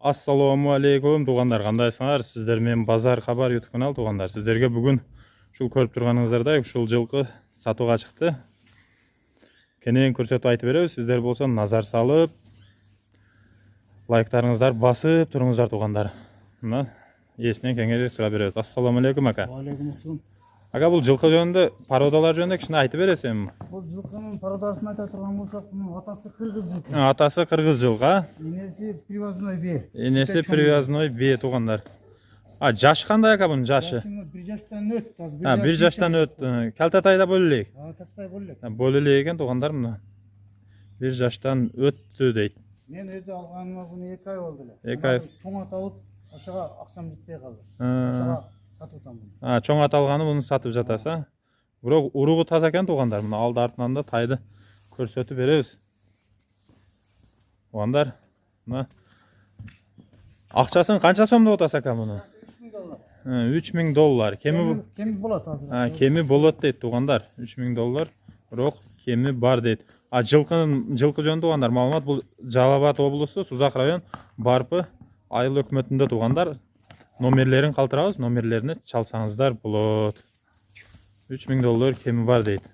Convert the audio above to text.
Assalamu алейкум туғандар, қандайсыңар? Сіздер мен Базар Хабар YouTube канал туғандар. Сіздерге бүгін шул көріп тұрғаныңыздардай ушул жылқы сатуға шықты. Кенен көрсөтүп айтып беребиз. Сіздер болса назар салып, лайктарыңыздар басып тұрыңыздар туғандар. Мына есінен кеңірек сұрап беребиз. Ассаламу алейкум ака. Алейкум. Ака, бұл жылқы жөнінде, пародалар жөнінде кішкене айтып бересем? Бұл жылқының пародасын айта тұрған болсақ, бұның атасы қырғыз жылқы. Атасы қырғыз жылқы. Енесі привозной бе. Енесі привозной бе туғандар. Жаш қандай ака бұның жашы? Bir жаштан өтті. Bir жаштан өтті. Кәлтатайда бөлілейік. Кәлтатай бөлілейік. Бөлілейік екен туғандар мұны. Bir жаштан өтті дейді. Мен өзі алғаныма бұны 2 ай болды. 2 ай. Чоң ат алып, ашаға ақшам жетпей қалды. Ашаға сатып отам бұны. Чоң ат алғаны бұны сатып жатаса. Бірақ ұрығы таза екен туғандар. Мұны алды артынан да тайды көрсөтіп береміз. Туғандар, мұны ақшасын қанша сомда отасы ака мұны? $3000. Кеми болады азыр. Кеми болады дейді туғандар. $3000. Бірақ кеми бар дейді. Жылқы жөнінде туғандар. Малымат бұл Жалал-Абад облысы, Созақ район, Барпы айыл өкіметінде туғандар. Номерлерін қалтырабыз, номерлеріне чалсаңыздар болады. $3000 кеми бар дейді.